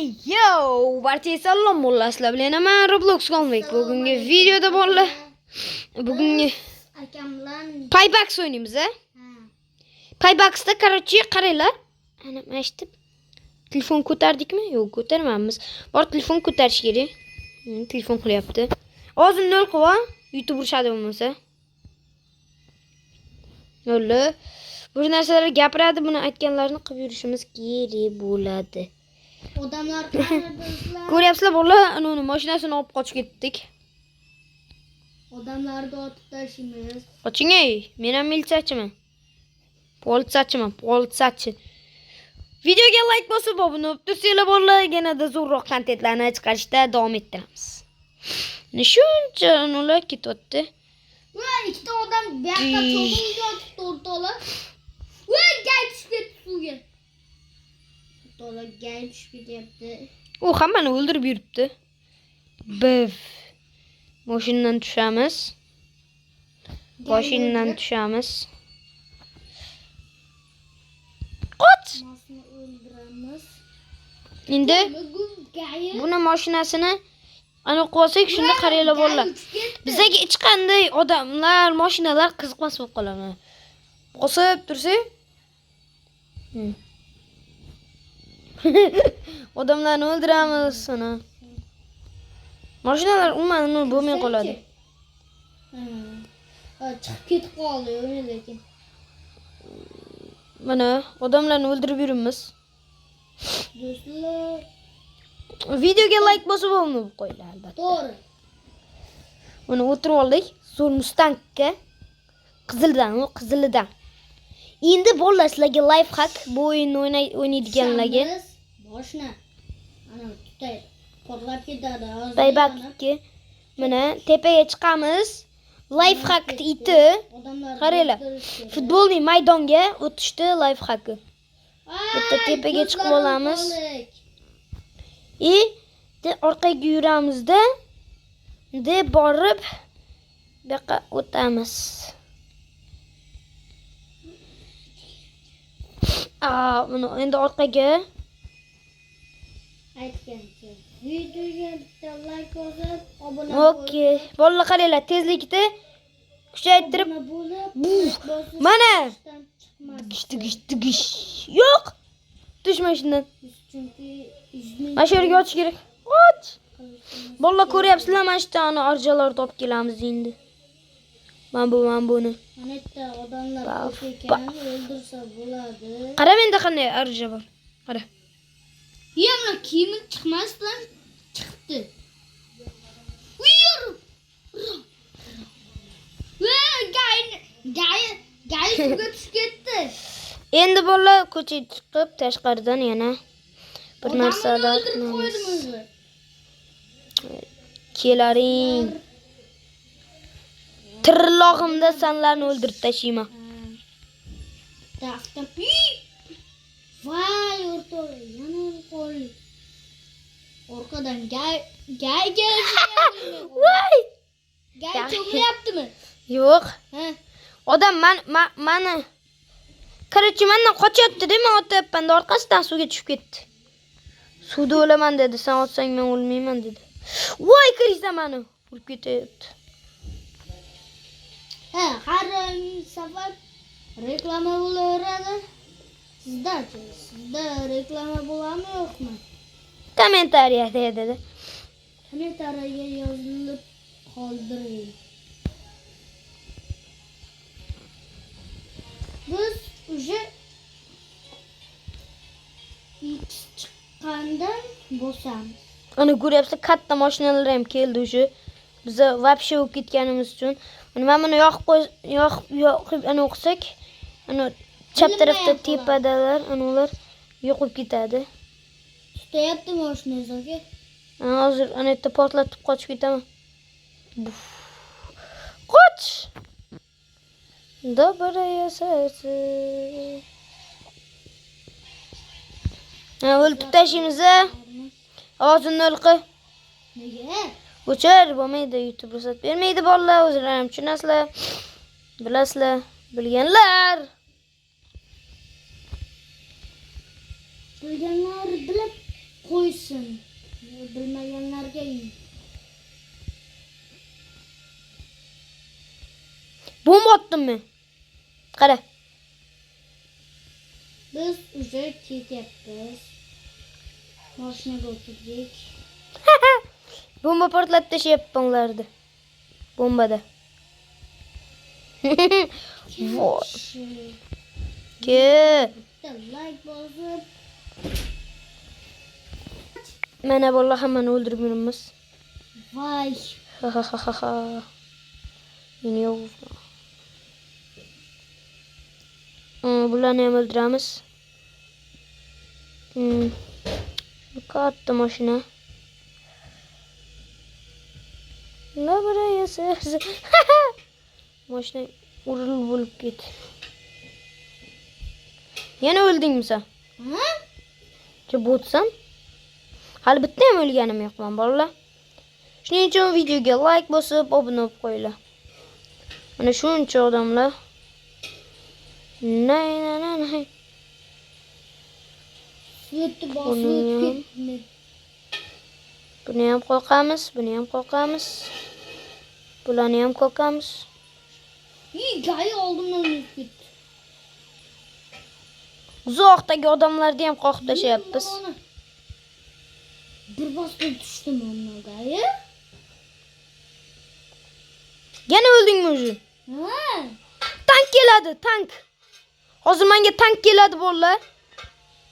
Yo, barchaga salom bo'llasizlar. Bilan men Roblox Convict. Bugungi videoda bolalar bugungi akam bilan Paybox o'ynaymiz, a? Payboxda, короче, qaranglar. Ana eshitib. Telefon ko'tardikmi? Yo'q, ko'tarmaymiz. Bor telefon ko'tarish kerak. Telefon qilyapti. Ovozini nol qilib, YouTube urishadi bo'lmasa. Yo'lla. Bu narsalar gapiradi, buni aytganlarini qilib yurishimiz kerak bo'ladi. odamlar qaradingizlar. Ko'ryapsizlar bolalar, uni mashinasini olib qochib ketdik. Odamlarni otib tashlaymiz. Qoching ey, men ham militsiyachiman. Politsiyachi. Videoga like bosib, obuna bo'lib tursanglar bolalar, yanada zo'rroq kontentlarni chiqarishda davom ettiramiz. Shuncha ular ketyapti. Voy, ikkita odam bu yoqda cho'g'imga otib o'rtoqlar. Voy, gay tushib ketdi suvga. O'rtoqlar gay tushib ketyapti. U hammani o'ldirib yuribdi. Biz mashinadan tushamiz. Qo'shindan tushamiz. Qoch! Masni o'ldiramiz. Endi Gayi. buni mashinasini ana qo'ysak, shunda qaranglar bolalar. Bizga hech qanday odamlar, mashinalar qiziqmas bo'lib qoladi. Bosib tursa, odamlarni o'ldiramiz sana. Mashinalar umuman bo'lmay qoladi. Chiqib ketib qoldi lekin. Mana odamlarni o'ldirib yuribmiz. Do'stlar, Videoga like bosib olib qo'yinglar albatta. to'g'ri. Buni o'tirib oldik. Zo'r Mustangga. Qizilidan. Endi bolalar sizlarga life hack, bu o'yinni o'ynaydiganlarga. Boshna. Ana tutay. Portlab ketadi. Paybackga mana tepaga chiqamiz. Life hack iti. Qaranglar. Futbolning maydonga o'tishdi life hack. Bitta tepaga chiqib olamiz. De orqaga yuramizda de borib bu yoqqa o'tamiz. Buni endi orqaga aytgancha videoga bitta like bosib, obuna okey. Bolalar qaranglar, tezlikni kuchaytirib. bo'lib, Mana gish. Yo'q. Tushma shundan. chunki izning Mana shu yerga ochish kerak. Och. Bolalar ko'ryapsizlar, mana shu tani arjalarni topib kelamiz endi. Mana buni. Mana bitta odamlar ko'p ekan, o'ldirsa bo'ladi. Qara menda qanday arja bor. Qara. Yana kiyimi chiqmasdan chiqdi. Uyur. Gay suvga tushib ketdi. Endi bolalar ko'chaga chiqib, tashqaridan yana bir narsalar kelaring. Tirlog'imda sanlarni o'ldirib tashlayman. Taftim. Voy, o'rtoq, yana qo'l. Orqadan gay. Voy! Gay cho'mlayaptimi? Yo'q. Ha. Odam mani Короче, mendan qochyapti-da, men otyapman, orqasidan suvga tushib ketdi. Suvda o'laman dedi, sen otsang men o'lmayman dedi. Voy, kirsa meni urib ketyapti. Har safar reklama bo'laveradi. Sizda reklama bo'ladimi yo'qmi? Kommentariyada dedi. Kommentariyaga yozilib qoldiring. Biz уже X chiqqandan bosamiz. Ana ko'ryapsiz, katta mashinalar ham keldi o'sha. Biza вообще o'tib ketganimiz uchun. Mana buni yoqib ana o'qisak, ana chap tarafda tepadalar, ana ular yo'qib ketadi. Tutayapti mashinangiz aka? Hozir ana yerda portlatib qochib ketaman. Qoch! Доброе сердце. O'lib tashlaymiz. Ovozini nol qil. Nega? O'chir, bo'lmaydi, YouTube ruxsat bermaydi bolalar, o'zinglar ham tushunasizlar. Bilasizlar, bilganlar. Bilganlar bilib qo'ysin. Bilmaganlarga. Bomba otdimmi? Qara. Biz уже ketyapmiz. Mashinaga o'tirdik. Bomba portlatib tashlayapman ularni. Bombada. Voy. Ke. Like bosib. Mana bolla hammani o'ldirib yuribmiz. Voy. Ha ha ha ha ha. Meni yo'q. Bularni ham o'ldiramiz. Katta mashina. Mashina urilib bo'lib ketdi. Yana o'ldingmi sen? Ha? Che bo'tsam? Hali bitta ham o'lganim yo'qman, bolalar. Shuning uchun videoga like bosib, obuna bo'lib qo'yinglar. Mana shuncha odamlar. Nay. Svetni bosib ketdi. Buni ham qo'rqamiz. Bularni ham qo'rqamiz. Gay oldimdan o'tib ketdi. Uzoqdagi odamlarni ham qo'rqib tashlayapmiz. Bir bosib tushdim onlarga. Yana o'ldingmi o'zi? Ha? Tank keladi, tank. Hozir menga tank keladi bolalar.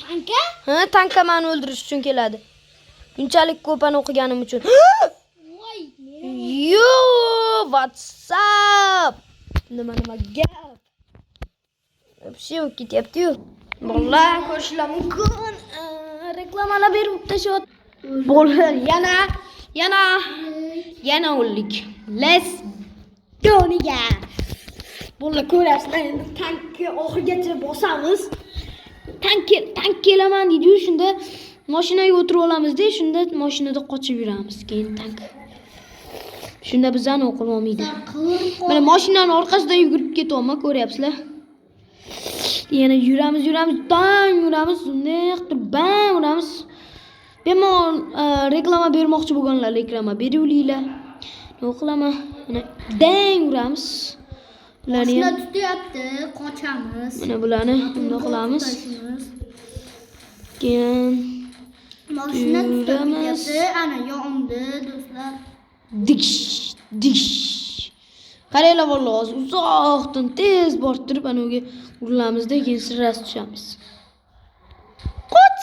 Tanka? Ha, tankka meni o'ldirish uchun keladi. Bunchalik ko'pani o'qiganim uchun. Voy, Yo, WhatsApp. Nima gap? Вообще ketyapti-yu. Bolalar ko'rishlar mumkin. Reklamalar berib tashyapti. Bolalar yana o'ldik. Let's go nigga. Bolalar ko'rasizlar, endi tankka oxirigacha bosamiz. Tank kelaman deydi-yu, shunda mashinaga o'tirib olamiz-da, shunda mashinada qochib yuramiz. Keyin tank. Shunda bizani o'qib olmaydi. Mana mashinaning orqasidan yugurib ketyapman, ko'ryapsizlar. Yana yuramiz, bang yuramiz, bunday bang uramiz. Bemalol reklama bermoqchi bo'lganlar, reklama beringlar. Nima qilaman? Mana dang uramiz. Bularni mashina tutyapti, qochamiz. Mana bularni bunday qilamiz. Keyin Mashina tutyapti, ana yondi do'stlar. Dish. Qaranglar bolalar, uzoqdan tez borib turib ana uga urilamizda, keyin sirras tushamiz. Qoch.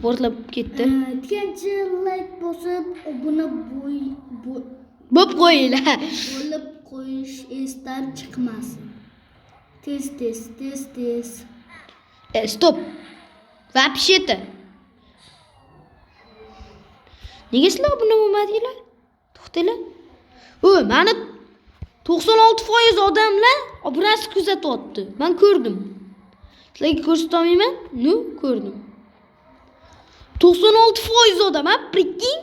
Portlab ketdi. Ikkinchi like bosib, obuna Bo'p qo'yinglar. bo'lib qo'yish esdan chiqmasin. Tez. Stop. Вообще-то. Nega sizlar buni bo'lmadinglar? To'xtanglar. Meni 96% odamlar obunasi kuzatyapti. Men ko'rdim. Sizlarga ko'rsata olmayman? Ko'rdim. 96% odam, ha, prikking.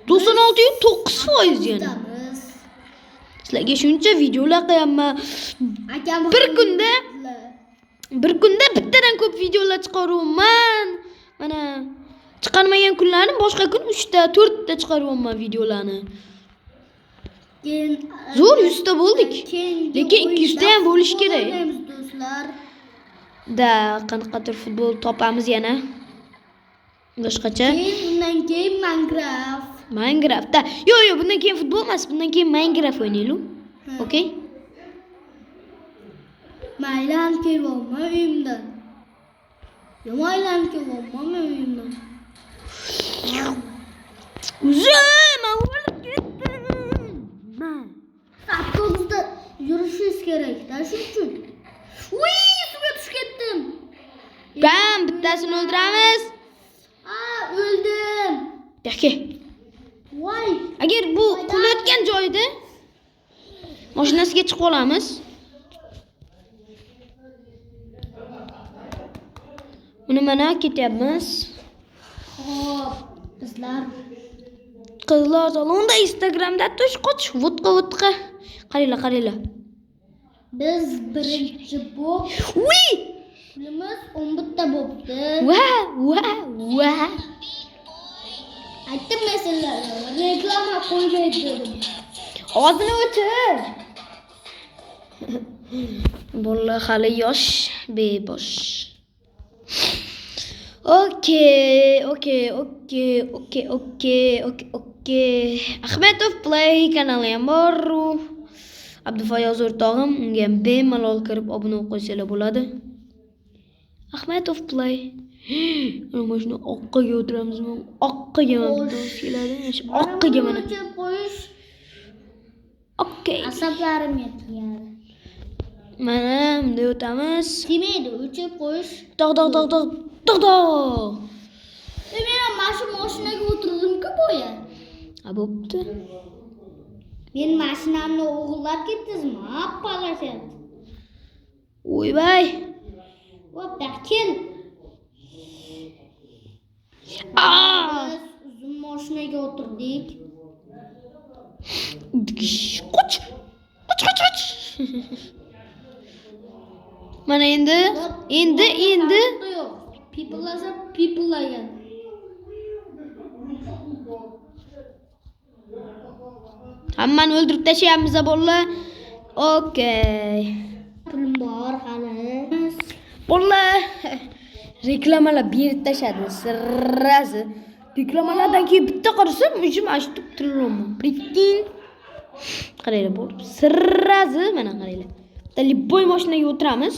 96.9% yana. Sizlarga shuncha videolar qilaman. Bir kunda bittadan ko'p videolar chiqaryapman. Mana chiqarmagan kunlarni boshqa kun 3 ta, 4 ta chiqaryapman videolarni. Zo'r 100 ta bo'ldik. Lekin 200 ta ham bo'lish kerak. Da, qanaqadir futbol topamiz yana. Boshqacha. Undan keyin Minecraft. Yo'q, bundan keyin futbol emas, bundan keyin Minecraft o'ynaylik. Okay? Maylan kelyapman uyimdan. Maylan kelyapman uyimdan. Uzun, o'lib ketdim. Avtobusda yurishingiz kerak-da, shuning uchun. Suvga tushib ketdim. Ben bittasini o'ldiramiz. O'ldim. Yo'q. Voy. Agar bu qulayotgan joyda mashinasiga chiqib olamiz. Buni mana ketyapmiz. Xo'p, Qizlar salonda Instagramda tush qoch, vodqa. Qaranglar. Biz birinchi bo'lib Uy! pulimiz 11 ta bo'pti. Va. Aytdim men sizlarga, reklama qo'ymaydi dedim. Og'zini o'chir. Bola hali yosh, bebosh. Okey. Ahmedov Play kanali ham bor. Abdufayoz o'rtog'im, unga ham bemalol kirib obuna bo'lib qo'ysalar bo'ladi. Ahmedov Play. Mana shuni oqqaga o'tiramizmi? Oqqaga mana to'g'ri keladi. Oqqaga mana. O'chirib qo'yish. Okey. Asablarim yetgan. Mana bunday o'tamiz. Demaydi, o'chirib qo'yish. Dog'. Men mana shu mashinaga o'tirdim-ku boya. Bo'pti. Men mashinamni o'g'irlab ketdingizmi? Palashat. O'ybay. Bo'pti, kel. Biz uzun mashinaga o'tirdik. Qoch. Mana endi. People ayan. Hammani o'ldirib tashlayapmiz bolalar. Okey. Pulim bor hali. Bolalar reklamalar berib tashadi. Sirrasi. Reklamalardan keyin bitta qarasam, o'zim ashitib turaman. Priktin. Qaranglar bo'lib. Sirrasi mana qaranglar. Talibboy mashinaga o'tiramiz.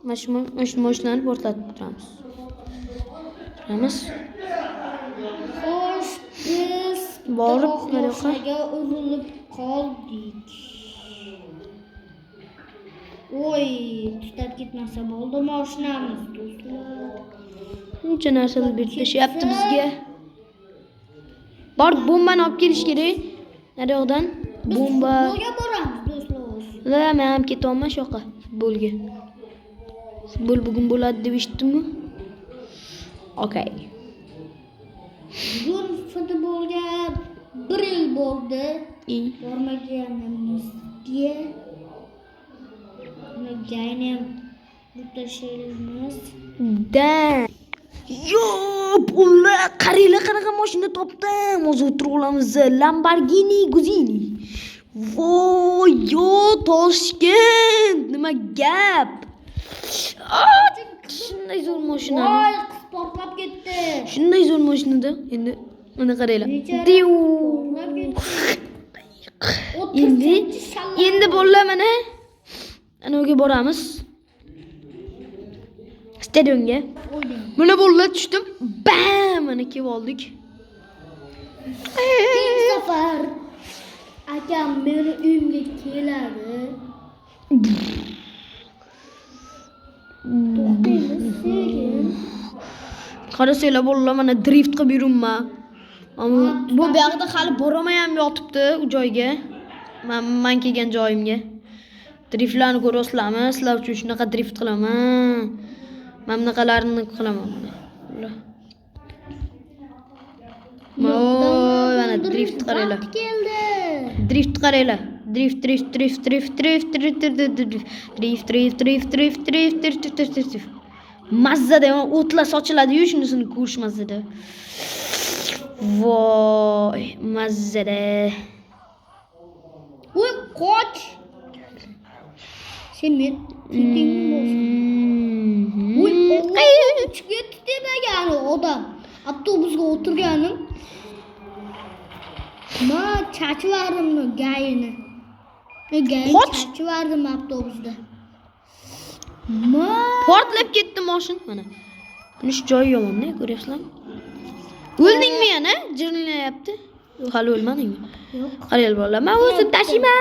Mana shu mashinani portlatib turamiz. Xo'sh, biz borib mashinaga urilib qoldik. Voy, tutab ketmasa bo'ldi mashinamiz, do'stlar. Buncha narsalar berib tashyapti bizga. Bor bombani olib kelish kerak. Naryoqdan bomba. Futbolga boramiz, do'stlar. La, men ham ketyapman shu yoqqa, futbolga. Futbol bugun bo'ladi deb eshitdimmi? Okey. Bugun futbolga 1 yil bo'ldi. Bormaganimizga. Nagayni mutashaymiz. Da. Yo'q, ular qaranglar qanaqa mashina topdim. O'zi o'tirib olamiz. Lamborghini Guzini. Voy, yo Toshkent. Nima gap? Shunday zo'r mashinani. Voy, portlab ketdi. Shunday zo'r mashinada. Endi mana qaranglar. Endi bolalar mana anaga boramiz. Stadionga. Mana bolalar tushdim. Bam! Mana kelib oldik. Bir safar akam meni uyimga keladi. Qarasanglar bolalar, mana drift qilib yuribman. Bu yoqda hali borolmayam yotibdi u joyga. Men kelgan joyimga. Driftlarni ko'rasizlarmi? Sizlar uchun shunaqa drift qilaman. Men bunaqalarini qilaman. Mana drift qaranglar. Drift qaranglar. Drift. Mazzada o'tlar sochiladi-yu, shunisini ko'rish mazzada. Voy, mazzada. Uy, qoch. Sen men ketingni bo'lsin. Uy, uchib ketdi demagan odam. Avtobusga o'tirganim. Ma chachilarimni gayini. Chachilardim avtobusda. Portlab ketdi mashin mana. Buni shu joyi yomon-da, ko'ryapsizlarmi? O'ldingmi yana? Jirlayapti. Hali o'lmadingmi? Yo'q. Qaranglar bolalar, men o'zim tashiyman.